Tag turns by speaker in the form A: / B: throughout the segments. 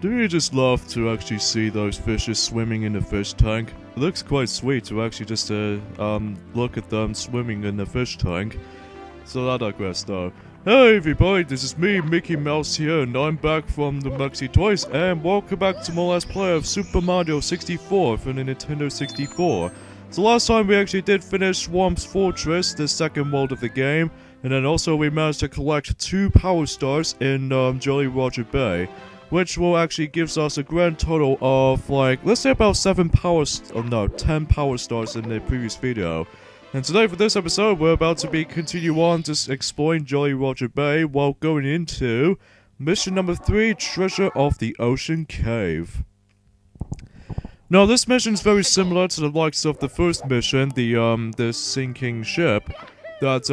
A: Do you just love to actually see those fishes swimming in the fish tank? It looks quite sweet to actually just look at them swimming in the fish tank. So I digress though. Hey everybody, this is me, Mickey Mouse here, and I'm back from the Maxi Toys, and welcome back to my last play of Super Mario 64 for the Nintendo 64. So last time we actually did finish Swamp's Fortress, the second world of the game, and then also we managed to collect 2 Power Stars in Jolly Roger Bay, which will actually gives us a grand total of like, let's say about 10 Power Stars in the previous video. And today for this episode, we're about to continue on to exploring Jolly Roger Bay while going into mission number 3, Treasure of the Ocean Cave. Now this mission is very similar to the likes of the first mission, the sinking ship, that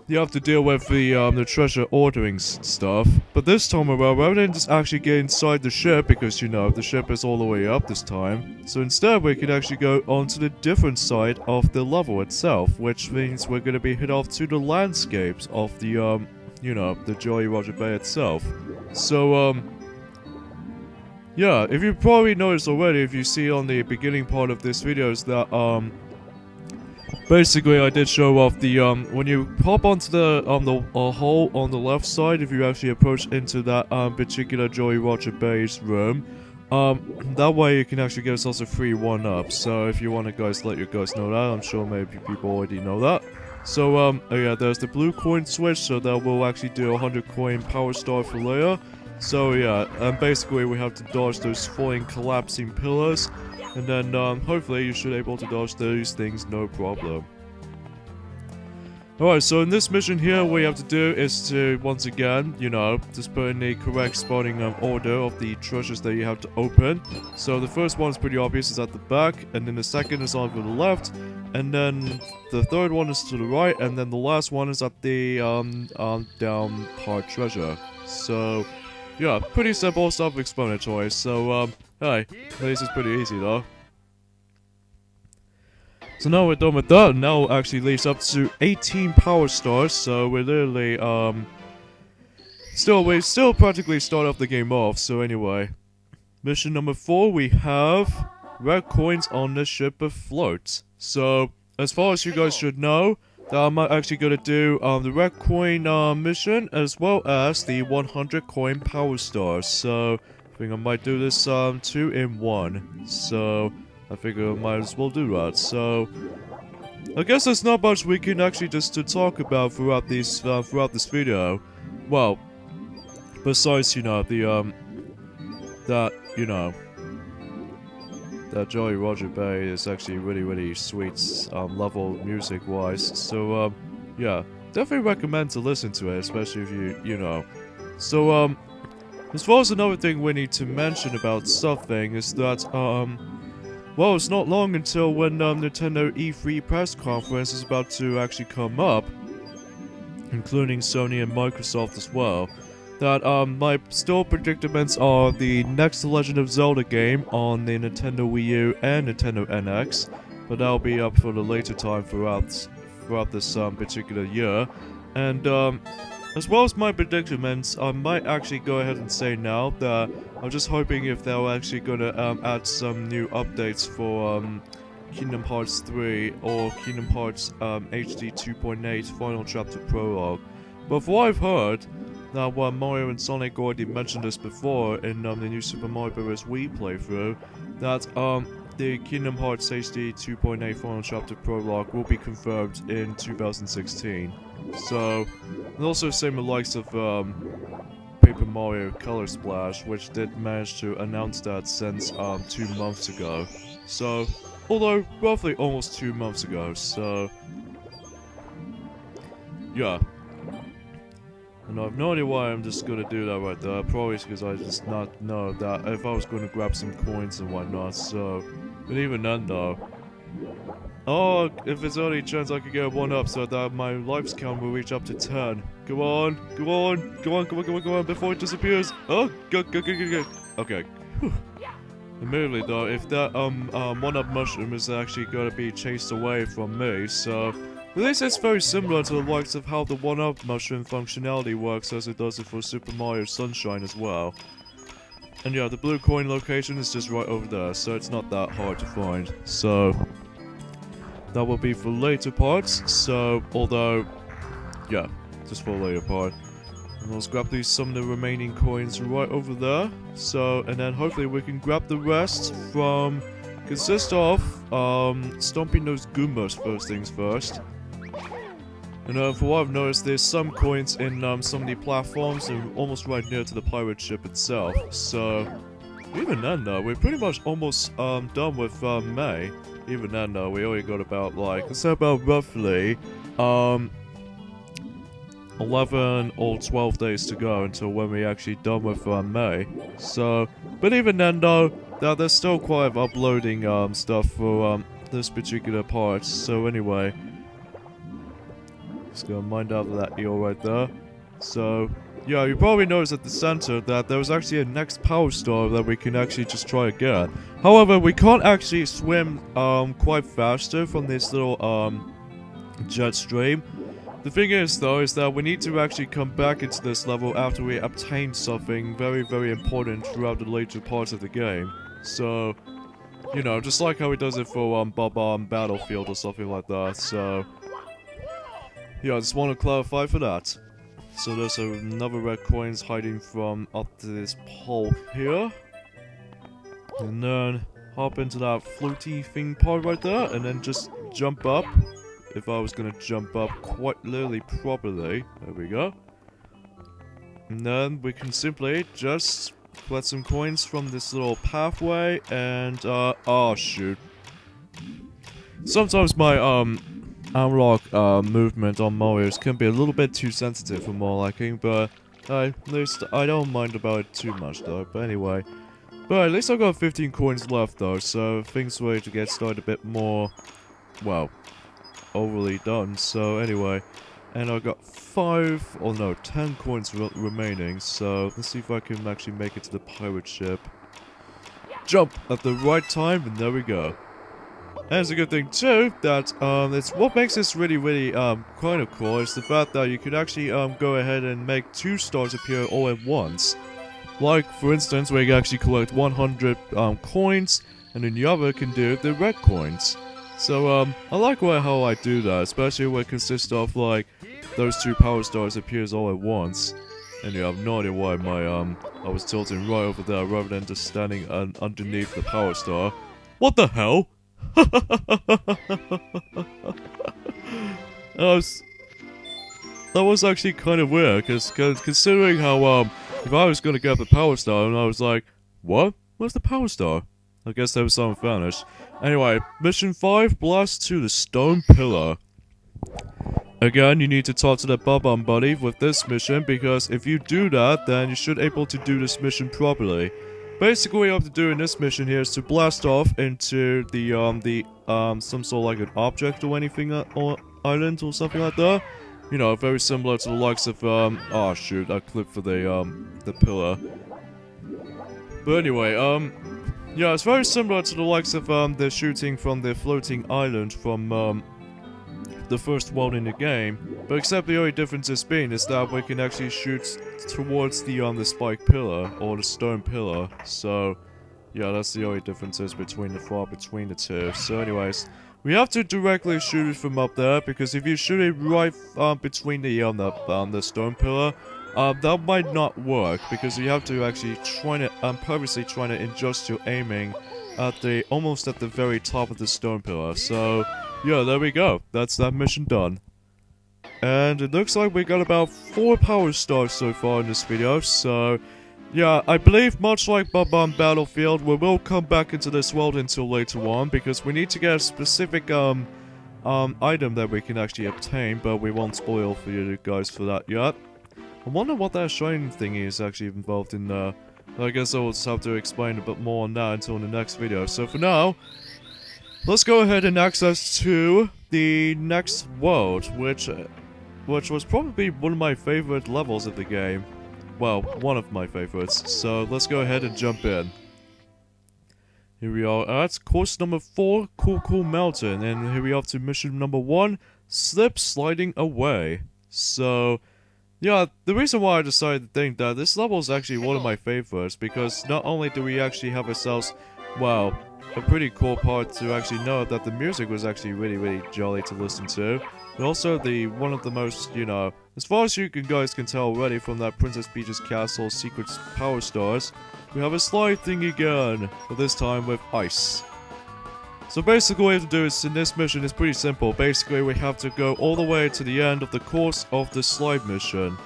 A: you have to deal with the treasure ordering stuff. But this time around, rather than just actually get inside the ship, because you know, the ship is all the way up this time, so instead we can actually go onto the different side of the level itself, which means we're going to be hit off to the landscapes of the, you know, the Jolly Roger Bay itself. So, yeah, if you probably noticed already, if you see on the beginning part of this video, is that, basically, I did show off the, when you hop onto the hole on the left side, if you actually approach into that, particular Jolly Roger Bay's room, that way you can actually get yourself a free 1-up. So if you want to guys let your guys know that, I'm sure maybe people already know that. So, oh yeah, there's the blue coin switch, so that will actually do 100 coin power star for layer. So yeah, and basically we have to dodge those falling collapsing pillars. And then, hopefully you should be able to dodge those things no problem. Alright, so in this mission here, what you have to do is to, once again, you know, just put in the correct spawning order of the treasures that you have to open. So the first one is pretty obvious, it's at the back, and then the second is on to the left, and then the third one is to the right, and then the last one is at the, down part treasure. So, yeah, pretty simple, self-explanatory. So, hey, this is pretty easy though. So now we're done with that, and now it actually leads up to 18 power stars, so we're literally, we still practically start off the game off. So anyway, mission number 4, we have red coins on the ship afloat. So, as far as you guys should know, that I'm actually going to do the red coin mission, as well as the 100 coin power stars. So, I think I might do this 2 in 1. So, I figure I might as well do that. So, I guess there's not much we can actually just to talk about throughout this video. Well, besides, you know, the that Jolly Roger Bay is actually really sweet level music wise. So yeah, definitely recommend to listen to it, especially if you know. So as far as another thing we need to mention about something is that well, it's not long until when Nintendo E3 press conference is about to actually come up, including Sony and Microsoft as well. That my still predicaments are the next Legend of Zelda game on the Nintendo Wii U and Nintendo NX, but that'll be up for the later time throughout this particular year. And as well as my predicaments, I might actually go ahead and say now that I'm just hoping if they're actually gonna add some new updates for Kingdom Hearts 3 or Kingdom Hearts HD 2.8 Final Chapter Prologue. But from what I've heard, now Mario and Sonic already mentioned this before in the new Super Mario Bros. Wii playthrough, that the Kingdom Hearts HD 2.8 Final Chapter Prologue will be confirmed in 2016. So, and also same with the likes of Paper Mario Color Splash, which did manage to announce that since 2 months ago. So, although roughly almost 2 months ago. So, yeah. And I have no idea why I'm just gonna do that right there. Probably because I just not know that if I was gonna grab some coins and whatnot. So, but even then though. Oh, if there's only a chance I could get a 1-up so that my lives count will reach up to 10. Go on, go on, go on, go on, before it disappears. Oh, go. Okay. Whew. Immediately though, if that 1-up mushroom is actually gonna be chased away from me, so at least it's very similar to the likes of how the 1-up mushroom functionality works as it does it for Super Mario Sunshine as well. And yeah, the blue coin location is just right over there, so it's not that hard to find. So that will be for later parts. So although, yeah, just for later part. And let's grab some of the remaining coins right over there. So, and then hopefully we can grab the rest from, consist of, stomping those Goombas first things first. And for what I've noticed, there's some coins in some of the platforms and almost right near to the pirate ship itself. So, even then though, we're pretty much almost done with May. Even then though, we only got about like, let's say about roughly 11 or 12 days to go until when we actually done with May. So, but even then though, there's still quite of uploading stuff for this particular part. So anyway, just gonna mine out that eel right there. So yeah, you probably noticed at the center that there was actually a next power star that we can actually just try again. However, we can't actually swim quite faster from this little jet stream. The thing is though, is that we need to actually come back into this level after we obtain something very, very important throughout the later parts of the game. So, you know, just like how he does it for Battlefield or something like that. So yeah, I just want to clarify for that. So there's another red coins hiding from up to this pole here. And then hop into that floaty thing part right there, and then just jump up. If I was gonna jump up quite literally properly. There we go. And then we can simply just collect some coins from this little pathway and oh shoot. Sometimes my analog movement on Mario's can be a little bit too sensitive for my liking, but at least I don't mind about it too much though. But anyway, but at least I've got 15 coins left though, so things ready to get started a bit more, well, overly done. So anyway, and I've got 10 coins remaining. So let's see if I can actually make it to the pirate ship. Jump at the right time, and there we go. And it's a good thing too that it's what makes this really kind of cool is the fact that you could actually go ahead and make 2 stars appear all at once. Like for instance, where you actually collect 100 coins, and then the other can do the red coins. So I like how I do that, especially when it consists of like those 2 power stars appears all at once. And yeah, I have no idea why my I was tilting right over there rather than just standing underneath the power star. What the hell? That was actually kind of weird, cause considering how if I was gonna get the power star and I was like, what? Where's the power star? I guess there was some vanished. Anyway, mission 5, blast to the stone pillar. Again, you need to talk to the Bum buddy with this mission, because if you do that, then you should able to do this mission properly. Basically, what you have to do in this mission here is to blast off into the some sort of like an object or anything, or island or something like that. You know, very similar to the likes of, oh shoot, I clicked for the pillar. But anyway, yeah, it's very similar to the likes of, the shooting from the floating island from, the first world in the game. But except the only difference is that we can actually shoot towards the spike pillar, or the stone pillar. So, yeah, that's the only differences between the two. So anyways, we have to directly shoot it from up there, because if you shoot it right, between the stone pillar, that might not work, because you have to actually purposely trying to adjust your aiming at almost at the very top of the stone pillar. So, yeah, there we go. That's that mission done. And it looks like we got about 4 power stars so far in this video, so yeah, I believe much like Battlefield, we will come back into this world until later on, because we need to get a specific item that we can actually obtain, but we won't spoil for you guys for that yet. I wonder what that shining thing is actually involved in there. I guess I will just have to explain a bit more on that until in the next video. So for now, let's go ahead and access to the next world, which was probably one of my favorite levels of the game. Well, one of my favorites. So let's go ahead and jump in. Here we are at course number 4, Cool Melton, and here we are to mission number 1, Slip Sliding Away. So, yeah, the reason why I decided to think that this level is actually one of my favorites, because not only do we actually have ourselves, well, a pretty cool part to actually know that the music was actually really jolly to listen to, but also the one of the most, you know, as far as you guys can tell already from that Princess Peach's Castle Secret Power Stars, we have a slide thing again, but this time with ice. So basically what we have to do is, in this mission, is pretty simple. Basically we have to go all the way to the end of the course of the slide mission.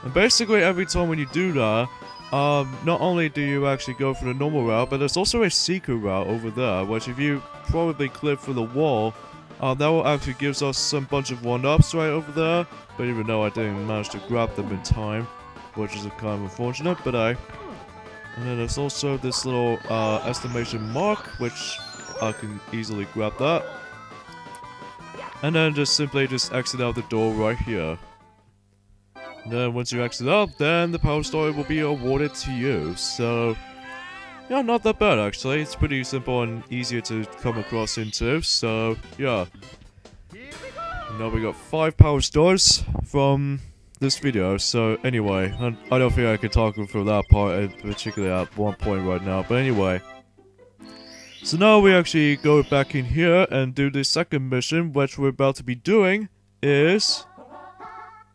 A: And basically every time when you do that, not only do you actually go for the normal route, but there's also a secret route over there, which if you probably clip through the wall, that will actually gives us some bunch of 1-ups right over there. But even though I didn't manage to grab them in time, which is kind of unfortunate, but and then there's also this little estimation mark, which I can easily grab that. And then just simply exit out the door right here. And then once you exit out, then the power star will be awarded to you. So, yeah, not that bad actually. It's pretty simple and easier to come across into. So, yeah. Now we got 5 power stars from this video. So, anyway, I don't think I can talk through that part, particularly at one point right now. But anyway. So now we actually go back in here and do the second mission, which we're about to be doing is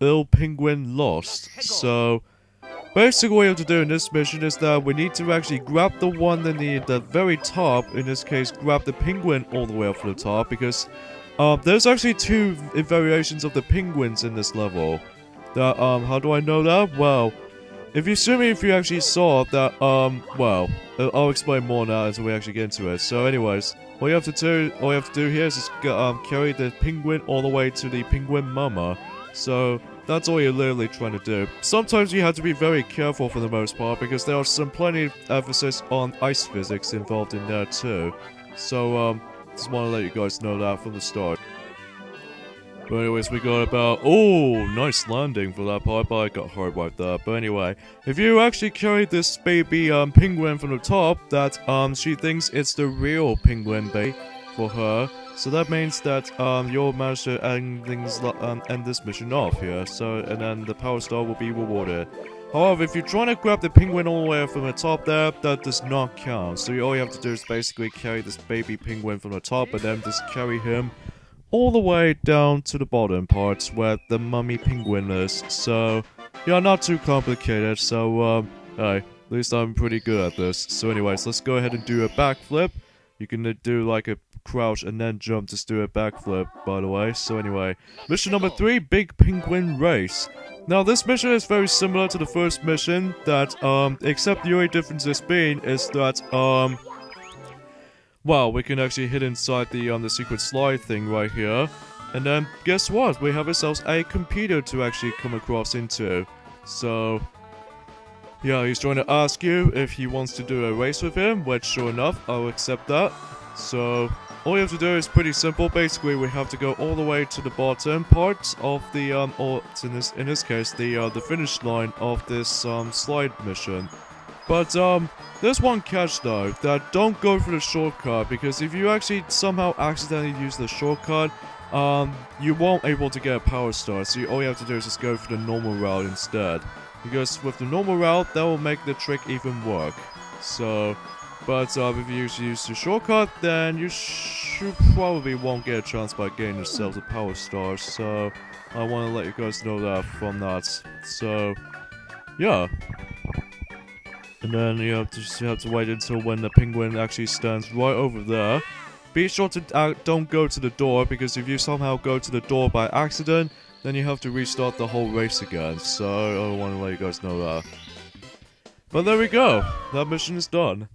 A: Little Penguin Lost. So basically what we have to do in this mission is that we need to actually grab the one at the very top, in this case grab the penguin all the way up to the top, because there's actually 2 variations of the penguins in this level. That how do I know that? Well, if you actually saw that, well, I'll explain more now until we actually get into it. So anyways, all you have to do here is just carry the penguin all the way to the penguin mama. So that's all you're literally trying to do. Sometimes you have to be very careful for the most part, because there are plenty of emphasis on ice physics involved in there too. So just want to let you guys know that from the start. But anyways, we got about, oh, nice landing for that part, but I got hard wiped there. But anyway, if you actually carry this baby penguin from the top, that she thinks it's the real penguin baby for her. So that means that you'll manage to end this mission off here. So, and then the power star will be rewarded. However, if you're trying to grab the penguin all the way from the top there, that does not count. So all you have to do is basically carry this baby penguin from the top, and then just carry him all the way down to the bottom parts where the mummy penguin is. So, yeah, not too complicated. So, hey, at least I'm pretty good at this. So anyways, let's go ahead and do a backflip. You can do like a crouch and then jump, just do a backflip, by the way. So anyway, mission number 3, Big Penguin Race. Now, this mission is very similar to the first mission, that, except the only difference this being is that, well, we can actually hit inside the secret slide thing right here. And then, guess what? We have ourselves a computer to actually come across into. So, yeah, he's trying to ask you if he wants to do a race with him, which sure enough, I'll accept that. So, all you have to do is pretty simple. Basically, we have to go all the way to the bottom part of the, or in this case, the finish line of this, slide mission. But, there's one catch though, that don't go for the shortcut, because if you actually somehow accidentally use the shortcut, you won't able to get a power star, so all you have to do is just go for the normal route instead. Because with the normal route, that will make the trick even work. So, but if you use the shortcut, then you probably won't get a chance by getting yourself a power star, so I want to let you guys know that from that. So, yeah. And then you have to wait until when the penguin actually stands right over there. Be sure to don't go to the door, because if you somehow go to the door by accident, then you have to restart the whole race again. So I want to let you guys know that. But there we go. That mission is done.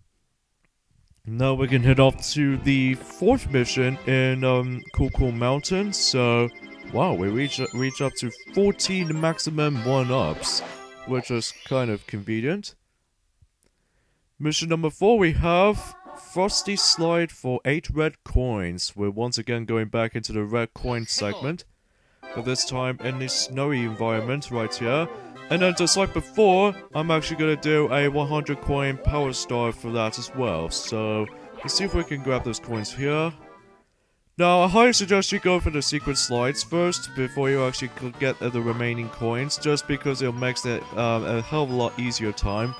A: Now we can head off to the 4th mission in Cool Mountain. So, wow, we reach up to 14 maximum 1-ups, which is kind of convenient. Mission number 4, we have Frosty Slide for 8 red coins. We're once again going back into the red coin segment, but this time in the snowy environment right here. And then just like before, I'm actually going to do a 100 coin power star for that as well. So, let's see if we can grab those coins here. Now, I highly suggest you go for the secret slides first before you actually get the remaining coins, just because it makes it a hell of a lot easier time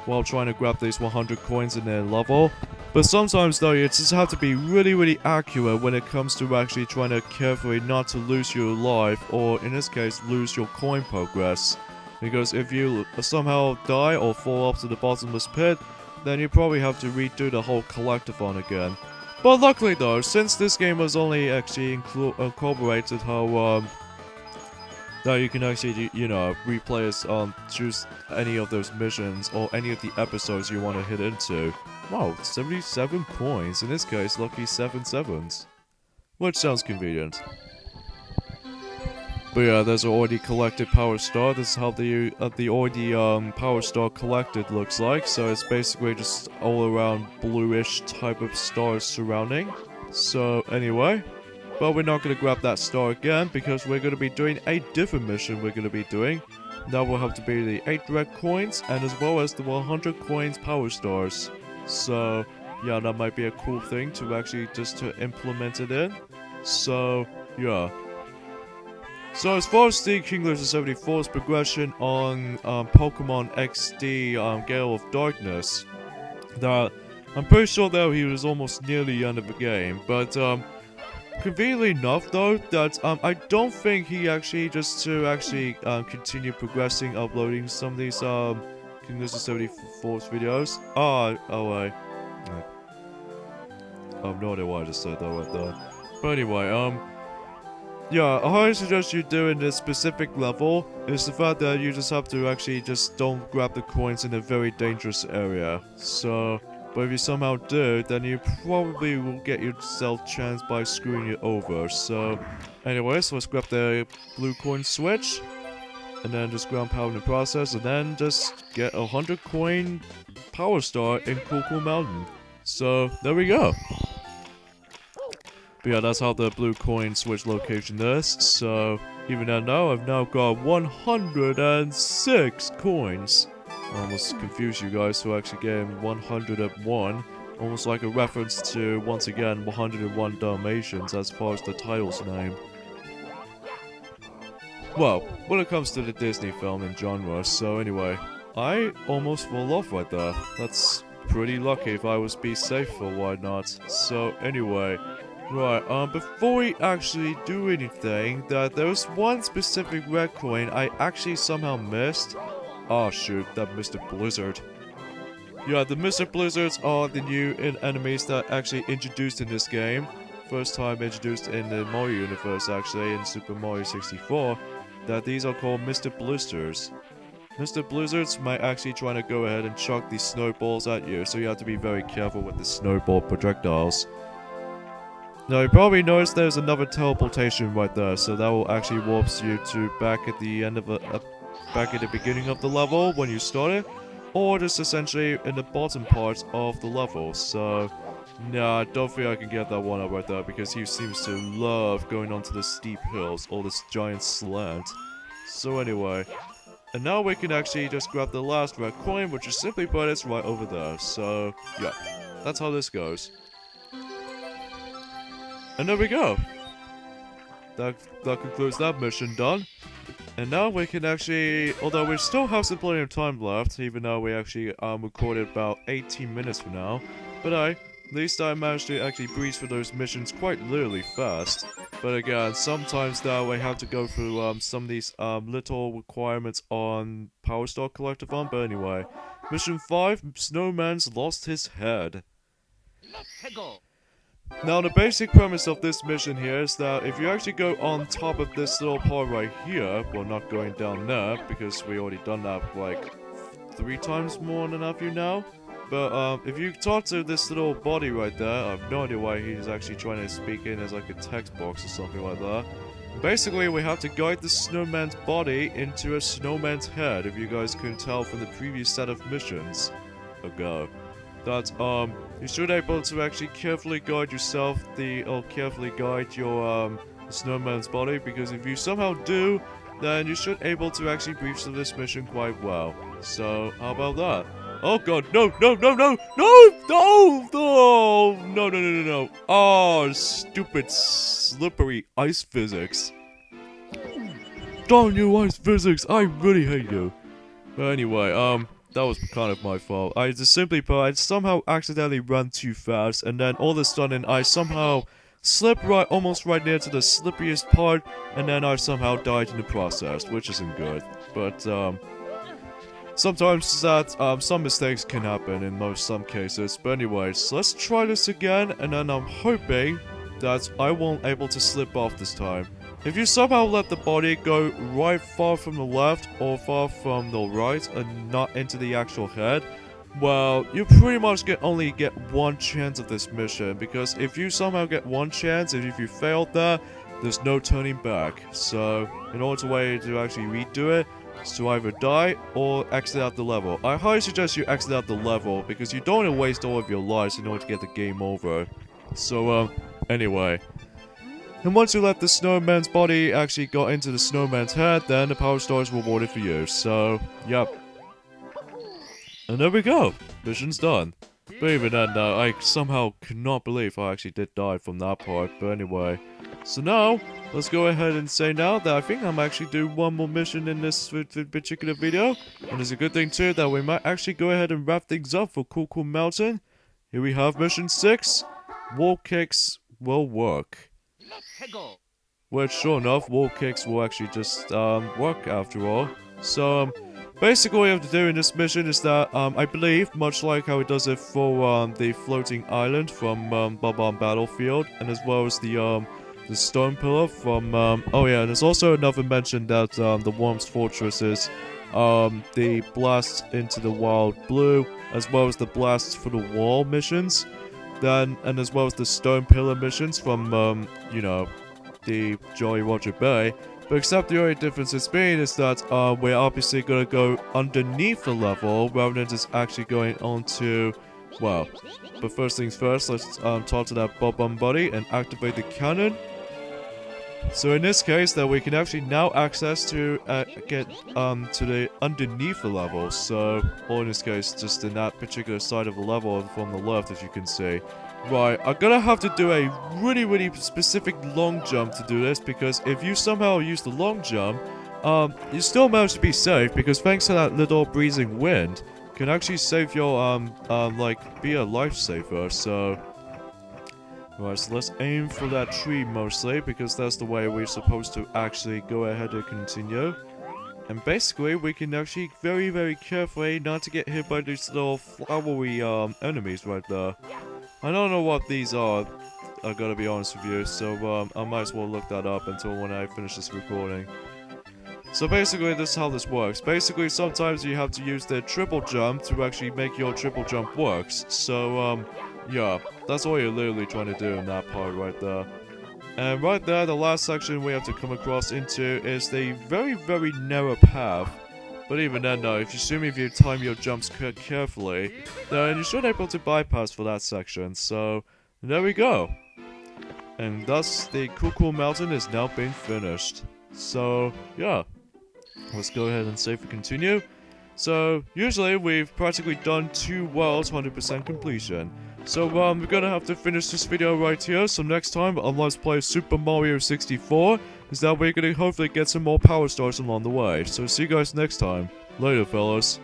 A: while trying to grab these 100 coins in their level. But sometimes though, you just have to be really accurate when it comes to actually trying to carefully not to lose your life, or in this case, lose your coin progress. Because if you somehow die or fall off to the bottomless pit, then you probably have to redo the whole collectathon again. But luckily though, since this game was only actually incorporated how that you can actually, you know, replay as, choose any of those missions or any of the episodes you want to hit into. Wow, 77 coins, in this case, lucky 7 sevens. Which sounds convenient. But yeah, there's already collected Power Star. This is how the already Power Star collected looks like. So it's basically just all around bluish type of stars surrounding. So anyway, but we're not going to grab that star again because we're going to be doing a different mission we're going to be doing. That will have to be the 8 red coins and as well as the 100 coins Power Stars. So yeah, that might be a cool thing to actually just to implement it in. So yeah. So as far as the King Lizard 74's progression on Pokemon XD Gale of Darkness, that I'm pretty sure though he was almost near the end of the game, but conveniently enough though, that I don't think he actually just to actually continue progressing, uploading some of these King Lizard 74's videos. Oh wait. I have no idea why I just said that right there. But anyway, yeah, I highly suggest you doing this specific level is the fact that you just have to actually just don't grab the coins in a very dangerous area. So, but if you somehow do, then you probably will get yourself chanced by screwing it over. So, anyways, let's grab the blue coin switch. And then just ground power in the process, and then just get a 100 coin Power Star in Cool Mountain. So, there we go. But yeah, that's how the blue coin switch location is. So, even now, I've now got 106 coins. I almost confused you guys who actually getting 101. Almost like a reference to, once again, 101 Dalmatians as far as the title's name. Well, when it comes to the Disney film and genre, so anyway, I almost fell off right there. That's pretty lucky. If I was be safer, why not? So anyway, right, before we actually do anything, there was one specific red coin I actually somehow missed. Oh shoot, that Mr. Blizzard. Yeah, the Mr. Blizzards are the new enemies that actually introduced in this game. First time introduced in the Mario universe actually, in Super Mario 64. That these are called Mr. Blisters. Mr. Blizzards might actually try to go ahead and chuck these snowballs at you, so you have to be very careful with the snowball projectiles. Now you probably noticed there's another teleportation right there, so that will actually warps you to back at the end of back at the beginning of the level when you start it, or just essentially in the bottom part of the level. So nah, I don't think I can get that one up right there because he seems to love going onto the steep hills or this giant slant. So anyway, and now we can actually just grab the last red coin, which is simply put, it's right over there. So yeah, that's how this goes. And there we go. That concludes that mission done. And now we can actually, although we still have some plenty of time left, even though we actually recorded about 18 minutes from now, but at least I managed to actually breeze through those missions quite literally fast. But again, sometimes though we have to go through some of these little requirements on Power Star Collectathon. But anyway, Mission 5, Snowman's lost his head. Now the basic premise of this mission here is that if you actually go on top of this little part right here, well not going down there because we already done that like 3 times more than enough you now. But if you talk to this little body right there, I have no idea why he's actually trying to speak in as like a text box or something like that. Basically, we have to guide the snowman's body into a snowman's head, if you guys couldn't tell from the previous set of missions ago. That, you should be able to actually carefully guide yourself, or carefully guide your, snowman's body, because if you somehow do, then you should be able to actually breach through this mission quite well. So, how about that? Oh god, no, no, no, no, no, no, no, no, no, no, no, no. Oh, stupid, slippery ice physics. Darn you, ice physics, I really hate you. But anyway, that was kind of my fault. I just simply put, I somehow accidentally ran too fast, and then all of a sudden, I somehow slipped almost right near to the slippiest part, and then I somehow died in the process, which isn't good. But, sometimes some mistakes can happen in some cases. But anyways, let's try this again, and then I'm hoping that I won't able to slip off this time. If you somehow let the body go right far from the left or far from the right and not into the actual head, well, you pretty much only get one chance of this mission, because if you somehow get one chance, and if you failed that, there's no turning back. So, in order to actually redo it, is to either die or exit out the level. I highly suggest you exit out the level, because you don't want to waste all of your lives in order to get the game over. So, anyway. And once you let the snowman's body actually got into the snowman's head, then the power star is rewarded for you. So, yep. And there we go. Mission's done. But even then, I somehow cannot believe I actually did die from that part. But anyway. So now, let's go ahead and say now that I think I'm actually doing one more mission in this particular video. And it's a good thing too that we might actually go ahead and wrap things up for Cool Melton. Here we have mission 6. Wall kicks will work. Which, sure enough, wall kicks will actually just work after all. So, basically what you have to do in this mission is that, I believe, much like how it does it for the floating island from Bob-omb Battlefield, and as well as the stone pillar from, oh yeah, and there's also another mention that the Worm's Fortress is the blast into the wild blue, as well as the blasts for the wall missions. Then, and as well as the stone pillar missions from, you know, the Jolly Roger Bay. But except the only difference it's being is that we're obviously going to go underneath the level rather than just actually going onto, well, but first things first, let's talk to that Bob-omb buddy and activate the cannon. So in this case, that we can actually now access to get to the underneath the level. So, or in this case, just in that particular side of the level from the left, as you can see. Right, I'm gonna have to do a really specific long jump to do this, because if you somehow use the long jump, you still manage to be safe, because thanks to that little breezing wind, can actually save your like be a lifesaver. So. Right, so let's aim for that tree mostly, because that's the way we're supposed to actually go ahead and continue. And basically, we can actually very carefully not to get hit by these little flowery enemies right there. I don't know what these are, I gotta be honest with you, so I might as well look that up until when I finish this recording. So basically, this is how this works. Basically, sometimes you have to use the triple jump to actually make your triple jump works. So, yeah, that's all you're literally trying to do in that part right there. And right there, the last section we have to come across into is the very narrow path. But even then, though, if you time your jumps carefully, then you should be able to bypass for that section. So, there we go. And thus, the Cool Melton is now being finished. So, yeah. Let's go ahead and save and continue. So, usually we've practically done 2 worlds 100% completion. So, we're gonna have to finish this video right here. So next time on Let's Play Super Mario 64, is that we're gonna hopefully get some more power stars along the way. So see you guys next time. Later, fellas.